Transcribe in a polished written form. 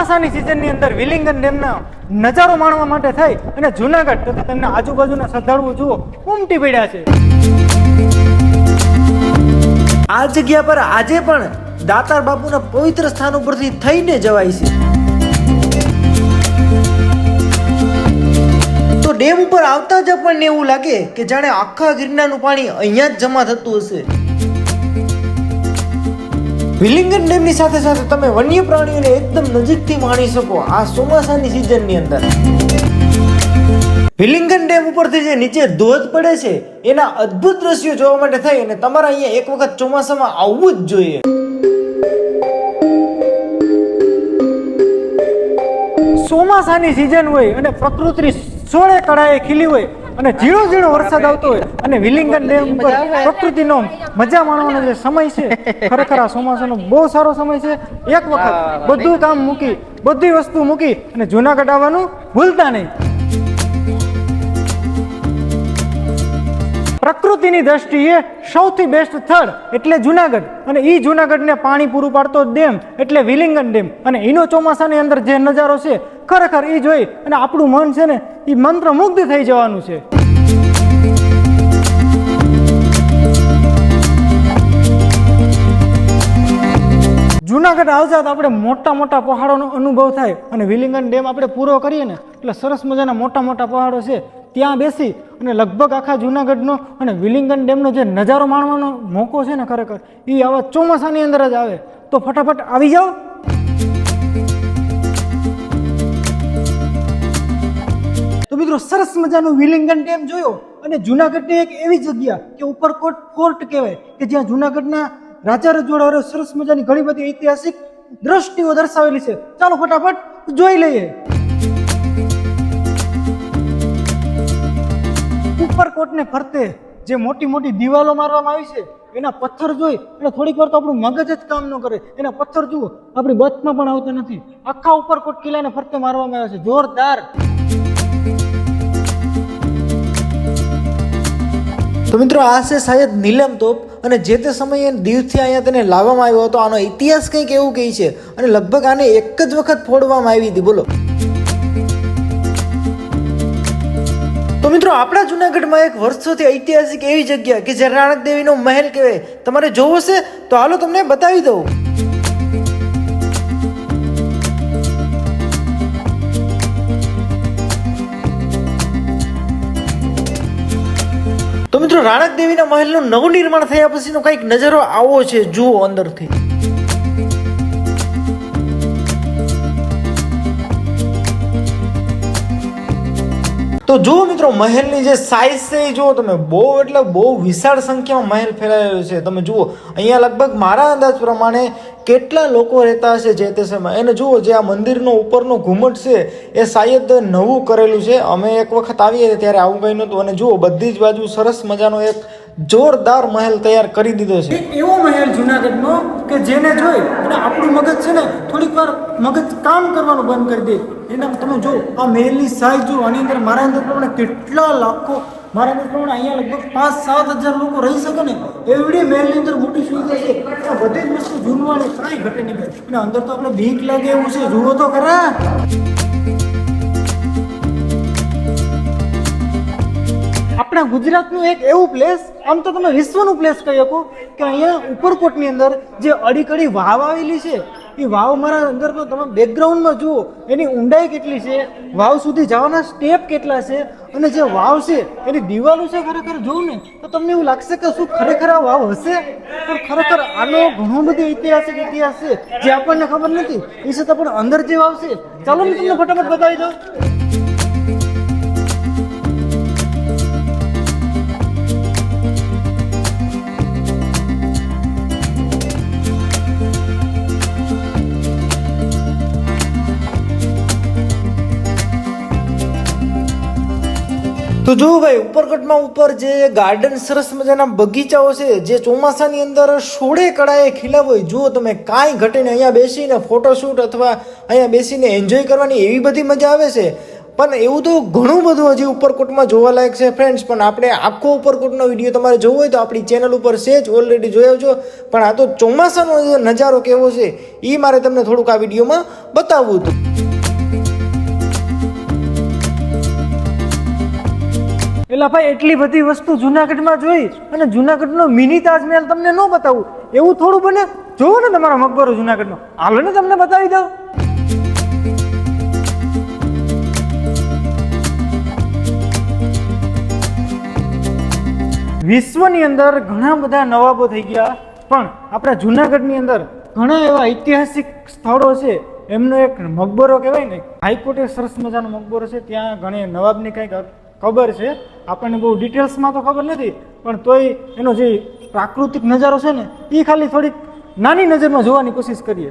ચોમાસાની સિઝનની અંદર વિલિંગન ડેમના નજારો માણવા માટે થઈ અને જુનાગઢ તથા તેમના આજુબાજુના શ્રદ્ધાળુઓ જુઓ ઉમટી પડ્યા છે. આ જગ્યા પર આજે પણ દાતાર બાપુના પવિત્ર સ્થાન ઉપરથી થઈને જવાય છે. તો ડેમ ઉપર આવતા જ આપણને એવું લાગે કે જાણે આખા ગિરનારનું પાણી અહીંયા જ જમા થતું હશે. વિલિંગન ડેમની સાથે સાથે તમે વન્ય પ્રાણીઓને એકદમ નજીકથી માણી શકો આ ચોમાસાની સિઝનની અંદર. વિલિંગન ડેમ ઉપરથી જે નીચે ધોધ પડે છે એના અદ્ભુત દ્રશ્યો જોવા માટે થઈ અને તમારે અહીંયા એક વખત ચોમાસામાં આવવું જ જોઈએ. ચોમાસાની સિઝન હોય અને પ્રકૃતિ સોળે કળાએ ખીલી હોય અને ઝીણો ઝીણો વરસાદ આવતો હોય અને વિલિંગન ડેમ ઉપર પ્રકૃતિનો મજા માણવાનો જે સમય છે ખરેખર આ ચોમાસાનો બહુ સારો સમય છે. એક વખત બધું કામ મૂકી બધી વસ્તુ મૂકી અને જુનાગઢ આવવાનું ભૂલતા નહીં. પ્રકૃતિની દ્રષ્ટિએ સૌથી બેસ્ટ સ્થળ એટલે જુનાગઢ અને એ જુનાગઢને પાણી પૂરું પાડતો ડેમ એટલે વિલિંગન ડેમ અને એનો ચોમાસાની અંદર જે નજારો છે ખરેખર એ જોઈ અને આપણું મન છે ને એ મંત્રમુગ્ધ થઈ જવાનું છે. જુનાગઢ આવતા આપણે મોટા મોટા પહાડોનો અનુભવ થાય અને વિલિંગન ડેમ આપણે પૂરો કરીએ ને એટલે સરસ મજાના મોટા મોટા પહાડો છે ત્યાં બેસી અને લગભગ આખા જુનાગઢનો અને વિલિંગન ડેમનો જે નજારો માણવાનો મોકો છે ને ખરેખર એ આવા ચોમાસાની અંદર જ આવે. તો ફટાફટ આવી જાઓ. તો મિત્રો સરસ મજાનું વિલિંગન ડેમ જોયો અને જુનાગઢની એક એવી જગ્યા કે ઉપરકોટ ફોર્ટ કહેવાય કે જ્યાં જુનાગઢના રાજા રજવાડાઓ સરસ મજાની ઘણી બધી ઐતિહાસિક દ્રષ્ટિઓ દર્શાવેલી છે. ચાલો ફટાફટ જોઈ લઈએ. ઉપરકોટને ફરતે જે મોટી મોટી દિવાલો મારવામાં આવી છે એના પથ્થર જોઈ એટલે થોડીક વાર તો આપણું મગજ જ કામ ન કરે. એના પથ્થર જુઓ આપણી બચમાં પણ આવતા નથી. આખા ઉપરકોટ કિલ્લાને ફરતે મારવામાં આવ્યા છે. જોરદાર. તો મિત્રો આ છે શાયદ નીલમ તોપ અને જે તે સમયે દીવથી અહીંયા તેને લાવવામાં આવ્યો હતો. આનો ઇતિહાસ કંઈક એવું કહે છે અને લગભગ આને એક જ વખત ફોડવામાં આવી હતી. બોલો. તો મિત્રો આપણા જુનાગઢમાં એક વર્ષોથી ઐતિહાસિક એવી જગ્યા કે જે રાણક દેવીનો મહેલ કહેવાય તમારે જોવો છે તો હાલો તમને બતાવી દઉં. તો મિત્રો રાણક દેવીના મહેલનું નવું નિર્માણ થયા પછીનો કંઈક નજારો આવો છે. જુઓ અંદરથી. તો જુઓ મિત્રો મહેલની જે સાઇઝ છે એ જુઓ તમે. બહુ એટલે બહુ વિશાળ સંખ્યામાં મહેલ ફેલાયેલો છે. તમે જુઓ અહીંયા લગભગ મારા અંદાજ પ્રમાણે કેટલા લોકો રહેતા હશે જે તે સમય. એને જુઓ જે આ મંદિરનો ઉપરનો ઘુમટ છે એ શાયદ નવું કરેલું છે. અમે એક વખત આવીએ ત્યારે આવું કંઈ નહોતું. અને જુઓ બધી જ બાજુ સરસ મજાનો એક જોરદાર મહેલ તૈયાર કરી દીધો છે. એવો મહેલ જુનાગઢનો કે જેને જોઈ અને આપણું મગજ છે ને થોડીક વાર મગજ કામ કરવાનું બંધ કરી દે. એના તમે જો આ મહેલની સાઈઝ જો આની અંદર મારા અંદર પ્રમાણે કેટલા લાખો મારા અંદર પ્રમાણે અહીંયા લગભગ 5-7 હજાર લોકો રહી શકે ને એવડી મહેલની અંદર મોટી સુવિધા છે. આ બધી જ વસ્તુ જૂનવાણી કાંઈ ઘટે નહીં ભાઈ. અને અંદર તો આપણે બીક લાગે એવું છે. જુઓ તો ખરા. આપણા ગુજરાતનું એક એવું પ્લેસ આમ તો તમે વિશ્વનું પ્લેસ કહી શકો કે અહીંયા ઉપરકોટની અંદર જે અડીકડી વાવ આવેલી છે એ વાવ મારા અંદર તો તમે બેકગ્રાઉન્ડમાં જુઓ એની ઊંડાઈ કેટલી છે, વાવ સુધી જવાના સ્ટેપ કેટલા છે અને જે વાવ છે એની દિવાલો છે ખરેખર જોઉં ને તો તમને એવું લાગશે કે શું ખરેખર આ વાવ હશે. પણ ખરેખર આનો ઘણો બધો ઐતિહાસિક ઇતિહાસ છે જે આપણને ખબર નથી. એ છતાં પણ અંદર જે વાવ છે ચાલો હું તમને ફટાફટ બતાવી દઉં. તો જો ભાઈ ઉપરકોટમાં ઉપર જે ગાર્ડન સરસ મજાના બગીચાઓ છે જે ચોમાસાની અંદર સોળે કળાએ ખીલા હોય. જુઓ તમે કાંઈ ઘટે ને અહીંયા બેસીને ફોટોશૂટ અથવા અહીંયા બેસીને એન્જોય કરવાની એવી બધી મજા આવે છે. પણ એવું તો ઘણું બધું હજી ઉપરકોટમાં જોવાલાયક છે ફ્રેન્ડ્સ. પણ આપણે આખો ઉપરકોટનો વિડીયો તમારે જોવો હોય તો આપણી ચેનલ ઉપર છે જ, ઓલરેડી જોયો છો. પણ આ તો ચોમાસાનો જે નજારો કેવો છે એ મારે તમને થોડુંક આ વિડીયોમાં બતાવવું હતું. એટલે ભાઈ એટલી બધી વસ્તુ જુનાગઢમાં જોઈ અને જુનાગઢનો મિની તાજમહેલ તમને ન બતાવું એવું થોડું બને. જોવો ને તમારો મકબરો જુનાગઢનો, હાલો ને તમને બતાવી દઉં. વિશ્વની અંદર ઘણા બધા નવાબો થઈ ગયા, પણ આપણા જુનાગઢની અંદર ઘણા એવા ઐતિહાસિક સ્થળો છે. એમનો એક મકબરો કહેવાય ને, હાઈકોર્ટે સરસ મજાનો મકબરો છે. ત્યાં ઘણી નવાબની કંઈક ખબર છે, આપણને બહુ ડિટેલ્સમાં તો ખબર નથી, પણ તોય એનો જે પ્રાકૃતિક નજારો છે ને એ ખાલી થોડીક નાની નજરમાં જોવાની કોશિશ કરીએ.